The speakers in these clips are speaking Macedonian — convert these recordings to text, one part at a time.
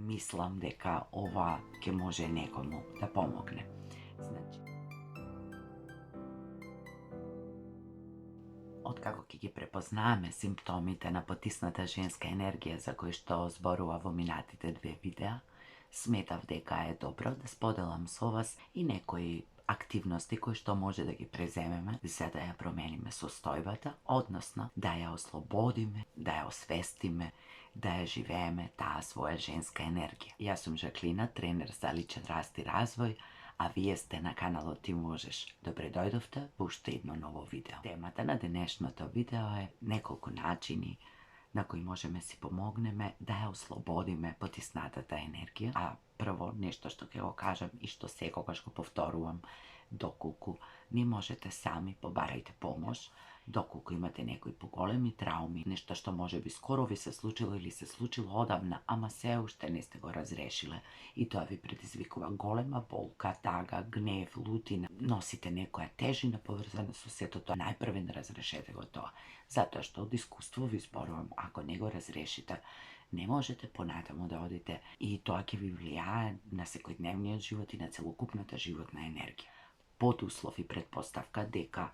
мислам дека ова ќе може некому да помогне. Значи, откако ќе ги препознаеме симптомите на потисната женска енергија за кои што зборува во минатите 2 видеа, сметав дека е добро да споделам со вас и некои активности кои што може да ги преземеме за да ја промениме состојбата, односно да ја ослободиме, да ја освестиме, да ја живееме таа своја женска енергија. Јас сум Жаклина, тренер за личен раст и развој, а вие сте на каналот Ти можеш. Добре дојдовте во уште едно ново видео. Темата на денешното видео е неколку начини на кои можеме си помогнеме да ја ослободиме потиснатата енергија. А прво нешто што ќе го кажам и што секогаш го повторувам, доколку не можете сами, побарајте помош, доколку имате некои поголеми трауми, нешто што може би скоро ви се случило или се случило одамна, ама се уште не сте го разрешиле и тоа ви предизвикува голема болка, тага, гнев, лутина, носите некоја тежина поврзана со сето тоа, најпрвен разрешете го тоа, затоа што од искуство ви зборувам, ако не го разрешите, не можете понатаму да одите и тоа ќе ви влијае на секојдневниот живот и на целокупната животна енергија. Под услов и предпоставка дека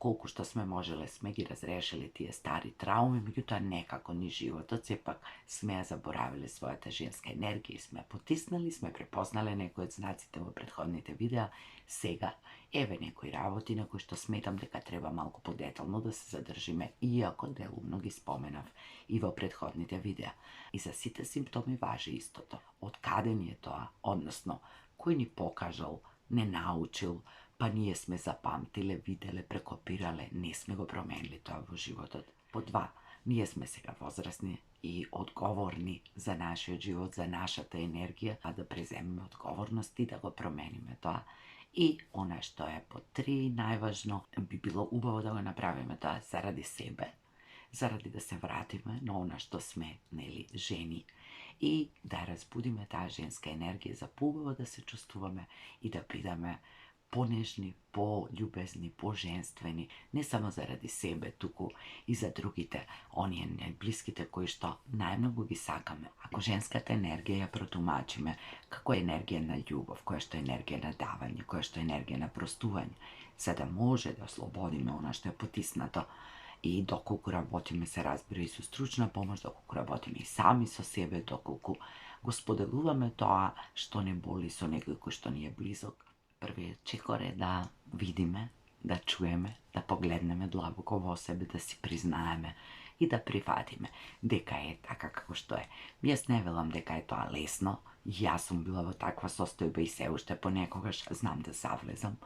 колку што сме можеле сме ги разрешили тие стари трауми, меѓутоа некако ни животот сепак сме ја заборавиле својата женска енергија и сме потиснали, сме препознале некои од знаците во претходните видеа. Сега еве некои работи на кои што сметам дека треба малку подетално да се задржиме, иако делумно ги споменав и во претходните видеа. И за сите симптоми важи истото. Од каде ни е тоа, односно кој ни покажал, не научил, па ние сме запамтиле, виделе, прекопирале, не сме го променили тоа во животот. По 2, ние сме сега возрастни и одговорни за нашиот живот, за нашата енергија, а да преземеме одговорност и да го промениме тоа. И она што е по 3, најважно, би било убаво да го направиме тоа заради себе, заради да се вратиме на она што сме, нели, жени, и да разбудиме таа женска енергија за поубаво да се чувствуваме и да бидеме понежни, пољубезни, поженствени, не само заради себе, туку и за другите, оние најблиските кои што најмногу ги сакаме. Ако женската енергија ја протумачиме како енергија на љубов, која што е енергија на давање, која што е енергија на простување, за да може да ослободиме она што е потиснато, и доколку работиме, се разбира, и со стручна помош, доколку работиме и сами со себе, доколку го споделуваме тоа што не боли со некој кој што ни е близок, првиот чекор е да видиме, да чуеме, да погледнеме длабоко во себе, да си признаеме и да прифатиме дека е така како што е. Јас не велам дека е тоа лесно, јас сум била во таква состојба и се уште понекогаш знам да завлезам,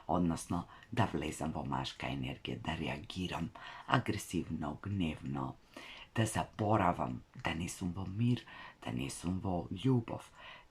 односно да влезам во машка енергија, да реагирам агресивно, гневно, да заборавам, да не сум во мир, да не сум во љубов,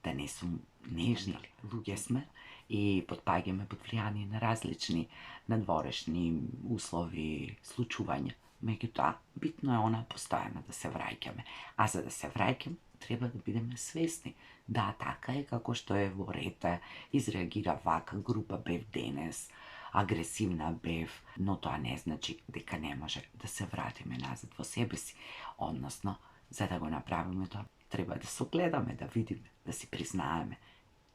да не сум нежни. Луѓе сме и потпаѓаме под влијание на различни надворешни услови, случувања. Меѓутоа, битно е она постојано да се враќаме. А за да се враќаме, треба да бидеме свесни. Да, така е како што е во рете, изреагира вака, група бев денес, агресивна бев, но тоа не значи дека не може да се вратиме назад во себе си. Односно, за да го направиме тоа, треба да се огледаме, да видиме, да си признаеме.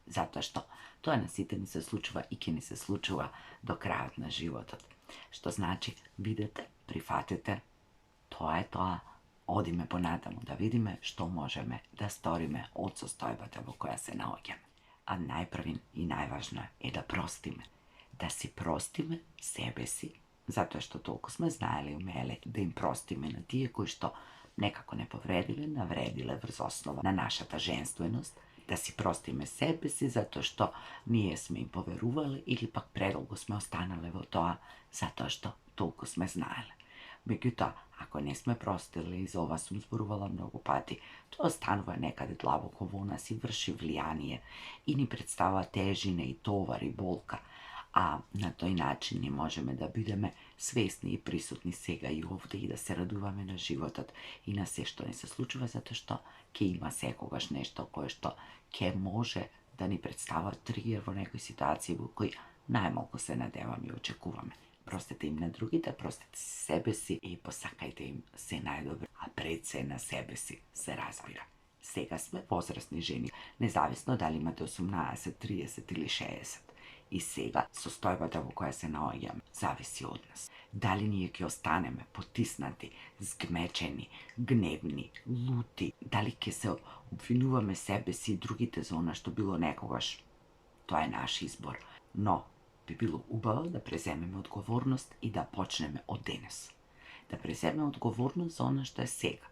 Затоа што тоа на сите ни се случува и ќе ни се случува до крајот на животот. Што значи, видете, прифатете, тоа е тоа, одиме понатаму да видиме што можеме да сториме од состојбата во која се наоѓаме. А најпрвин и најважно е да простиме. Да си простиме себе си, затоа што толку сме знаеле и умееле да им простиме на тие кои што некако не повредиле, навредиле врз основа на нашата женственост, да си простиме себе си затоа што ние сме им поверувале или пак предолго сме останале во тоа затоа што толку сме знаеле. Меѓутоа, ако не сме простиле, и за ова сум зборувала многу пати, тоа останува некаде длабоко во нас и врши влијание и ни представува тежина и товар и болка, а на тој начин не можеме да бидеме свесни и присутни сега и овде и да се радуваме на животот и на се што ни се случува, затоа што ќе има секогаш нешто кое што ќе може да ни представува тригер во некои ситуации во кои најмалку се надеваме и очекуваме. Простете им на другите, простете себе си и посакајте им се најдобро, а пред се на себе си, се разбира. Сега сме возрастни жени, независно дали имате 18, 30 или 60. И сега, состојбата во која се наоѓаме, зависи од нас. Дали ние ќе останеме потиснати, згмечени, гневни, лути, дали ќе се обвинуваме себе си и другите за она што било некогаш. Тоа е наш избор, но би било убаво да преземеме одговорност и да почнеме од денес. Да преземеме одговорност за она што е сега.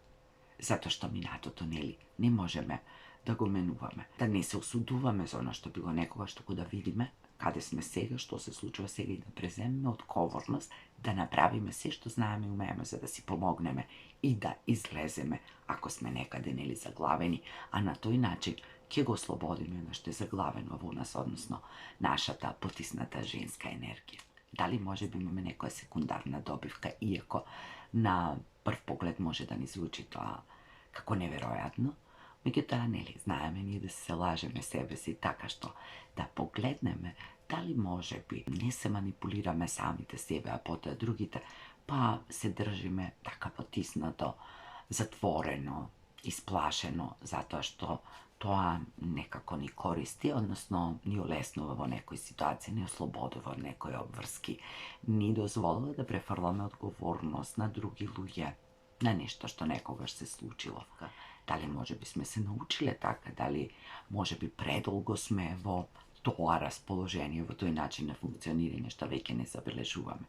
Затоа што минатото, нели, не можеме да го менуваме. Да не се осудуваме за она што било некогаш, туку да видиме каде сме сега, што се случува сега и да преземеме одговорност, да направиме се што знаеме и умееме за да си помогнеме и да излеземе ако сме некаде, нели, заглавени, а на тој начин ќе го ослободиме на што е заглавено во нас, односно нашата потисната женска енергија. Дали може би имаме некоја секундарна добивка, иако на прв поглед може да ни звучи тоа како неверојатно, меѓутоа, нели, знаеме ние да се лажеме себе си така што да погледнеме дали може би не се манипулираме самите себе, а потоа другите, па се држиме така потиснато, затворено, исплашено, затоа што тоа некако ни користи, односно ни олеснува во некои ситуации, ни ослободува од некои обврски, ни дозволува да префрламе одговорност на други луѓе, на нешто што некогаш се случило. Дали може би сме се научиле така, дали може би предолго сме во тоа расположение, во тој начин на функционирање што веќе не забележуваме.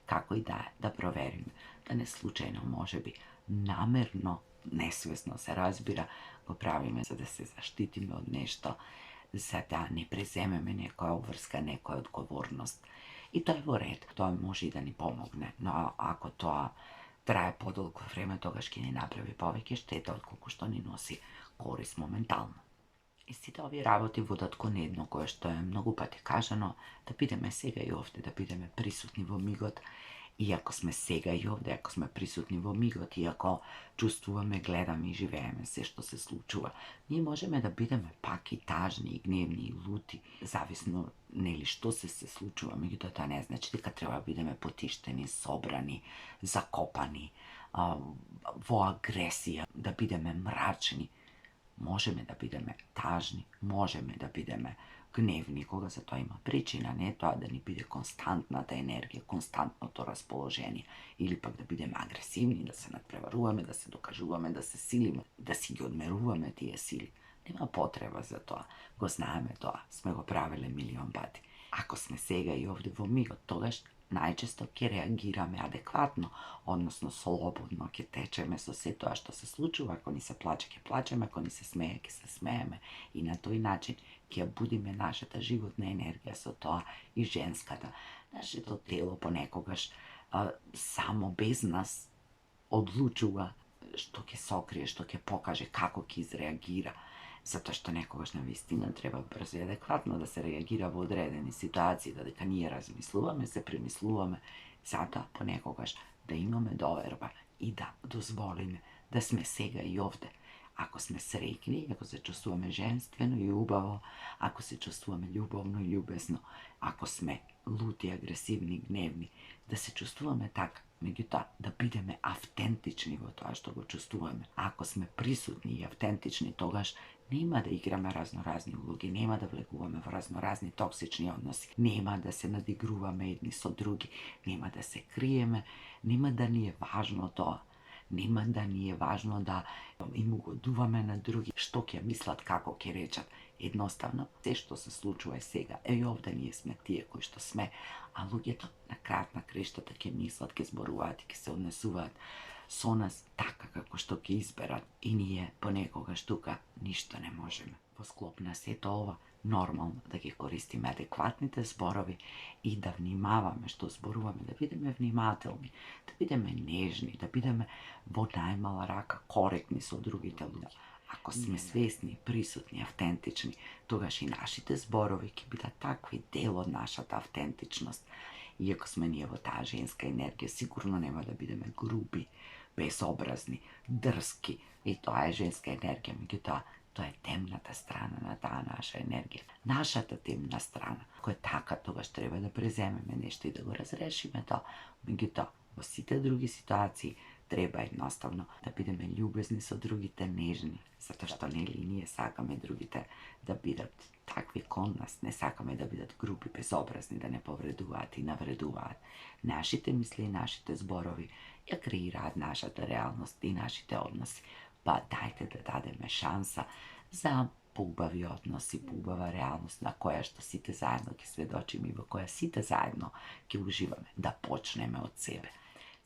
Како и да провериме, да не случајно, може би, намерно, несвесно се разбира, го правиме за да се заштитиме од нешто, за да не преземеме некоја обврска, некоја одговорност. И тоа е во ред, тоа може и да ни помогне, но ако тоа трае подолго време, тогаш ќе ни направи повеќе штета отколку што ни носи корист моментално. И сите овие работи водат кон едно кое што е многу пати кажано, да бидеме сега и овде, да бидеме присутни во мигот. И ако сме сега и овде, ако сме присутни во мигот, и ако чувствуваме, гледаме и живееме се што се случува, ние можеме да бидеме пак и тажни, и гневни, и лути, зависно, нели, што се случува, меѓутоа тоа не значи дека треба да бидеме потиштени, собрани, закопани, во агресија, да бидеме мрачни. Можеме да бидеме тажни, можеме да бидеме гневни, кога за тоа има причина, не тоа да ни биде константната енергија, константното расположение, или пак да бидеме агресивни, да се надпреваруваме, да се докажуваме, да се силиме, да си ги одмеруваме тие сили. Нема потреба за тоа, го знаеме тоа, сме го правеле милион пати. Ако сме сега и овде во мигот, тогаш најчесто ќе реагираме адекватно, односно слободно ќе течеме со се тоа што се случува, ако ни се плаче, ќе плачеме, ако ни се смее, ќе се смееме и на тој начин ќе будиме нашата животна енергија со тоа и женската. Нашето тело понекогаш само без нас одлучува што ќе сокрие, што ќе покаже, како ќе изреагира. Затоа што некогаш на вистина треба брзо и адекватно да се реагира во одредени ситуации, додека ние размислуваме, се премислуваме, затоа понекогаш да имаме доверба и да дозволиме да сме сега и овде. Ако сме среќни, ако се чувствуваме женствено и убаво, ако се чувствуваме љубовно и љубезно, ако сме лути, агресивни, гневни, да се чувствуваме така, меѓутоа да бидеме автентични во тоа што го чувствуваме. Ако сме присутни и автентични, тогаш нема да играме разноразни улоги, нема да влегуваме во разноразни токсични односи, нема да се надигруваме едни со други, нема да се криеме, нема да ни е важно тоа. Нема да ни е важно да им угодуваме на други, што ќе мислат, како ќе речат. Едноставно, се што се случува е сега. И овде ние сме тие кои што сме, а луѓето на крајот на крештата ќе мислат, ќе зборуваат и ќе се однесуваат со нас така како што ќе изберат. И ние понекогаш тука ништо не можеме. Во склоп на сето ова, нормално да ги користиме адекватните зборови и да внимаваме што зборуваме, да бидеме внимателни, да бидеме нежни, да бидеме во најмала рака коректни со другите луѓе. Ако сме свесни, присутни, автентични, тогаш и нашите зборови ќе бидат такви дел од нашата автентичност. Иако сме ние во таа женска енергија, сигурно нема да бидеме груби, безобразни, дрски. И тоа е женска енергија, меѓутоа тоа е темната страна на таа наша енергија. Нашата темна страна, која така, тогаш треба да преземеме нешто и да го разрешиме тоа. Меѓутоа, во сите други ситуации, треба едноставно да бидеме љубезни со другите, нежни, затоа што нели ние сакаме другите да бидат такви кон нас, не сакаме да бидат груби, безобразни, да не повредуваат и навредуваат. Нашите мисли и нашите зборови ја креираат нашата реалност и нашите односи. Па дајте да дадеме шанса за поубави односи, поубава реалност на која што сите заедно ќе сведочиме и во која сите заедно ќе уживаме, да почнеме од себе.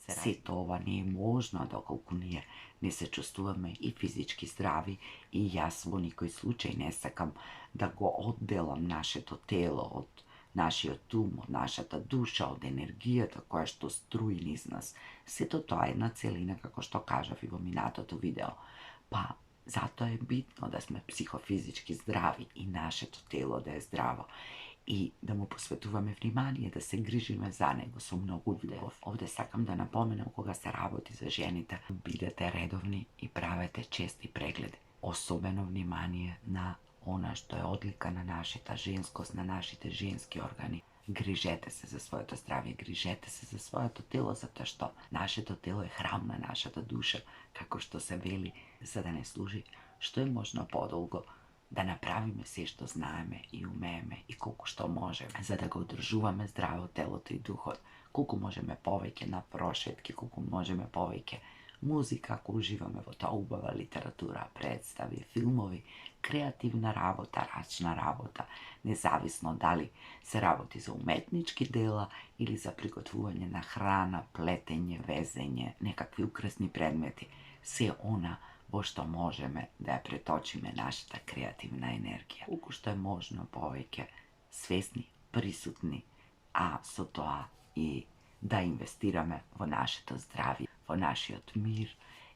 Сето ова не е можно доколку ние не се чувствуваме и физички здрави, и јас во никој случај не сакам да го одделам нашето тело од нашиот ум, од нашата душа, од енергијата која што струи низ нас. Сето тоа е една целина, како што кажав и во минатото видео. Па, затоа е битно да сме психофизички здрави и нашето тело да е здраво. И да му посветуваме внимание, да се грижиме за него со многу љубов. Овде сакам да напоменам, кога се работи за жените, бидете редовни и правете чести прегледи. Особено внимание на она што е одлика на нашата женскост, на нашите женски органи. Грижете се за своето здравје, грижете се за своето тело, затоа што нашето тело е храм на нашата душа, како што се вели, за да не служи што е можно подолго, да направиме се што знаеме и умееме и колку што можеме, за да го одржуваме здраво телото и духот. Колку можеме повеќе на прошетки, колку можеме повеќе музика, ако уживаме во тоа, убава литература, представи, филмови, креативна работа, рачна работа, независно дали се работи за уметнички дела или за приготвување на храна, плетење, везење, некакви украсни предмети. Се она во што можеме да ја преточиме нашата креативна енергија. Колку што е можно повеќе свесни, присутни, а со тоа и да инвестираме во нашето здравје, во нашиот мир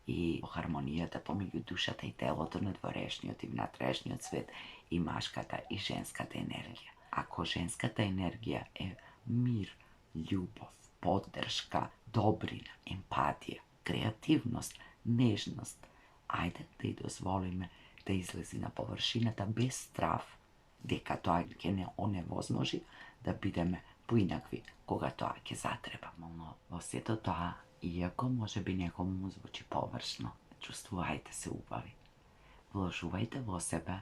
и во хармонијата помеѓу душата и телото, на дворешниот и внатрешниот свет, и машката и женската енергија. Ако женската енергија е мир, љубов, поддршка, добрина, емпатија, креативност, нежност, ајде да ја дозволиме да излези на површината без страв дека тоа ќе не оневозможи да бидеме поинакви кога тоа ќе затреба. Но во сето тоа, иако може би некому му звучи површно, чувствувајте се убави. Вложувајте во себе,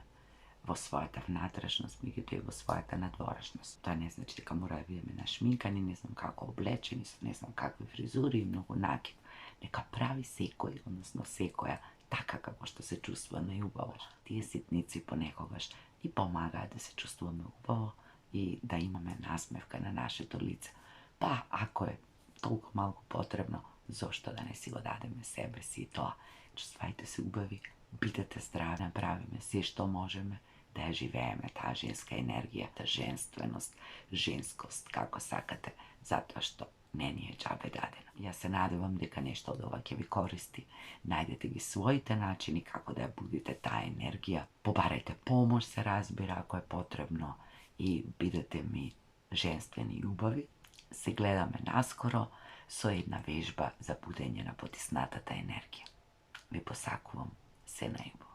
во својата внатрешност, меѓутоа и во својата надворешност. Тоа не значи дека мора да бидеме нашминкани, не знам како облечени, со не знам какви фризури и многу накид. Нека прави секој, односно секоја, така како што се чувствува најубаво. Тие ситници понекогаш ни помагаат да се чувствуваме убаво и да имаме насмевка на нашето лице. Па, ако е толку малку потребно, зошто да не си го дадеме себе си и тоа? Чувствајте се убави, бидете здрави, направиме се што можеме да ја живееме таа женска енергија, таа женственост, женскост, како сакате, затоа што не ни е џабе дадено. Јас се надевам дека нешто од ова ќе ви користи. Најдете ги своите начини како да ја будите таа енергија. Побарајте помош, се разбира, ако е потребно, и бидете ми женствени и убави. Се гледаме наскоро со една вежба за будење на потиснатата енергија. Ви посакувам се најубаво.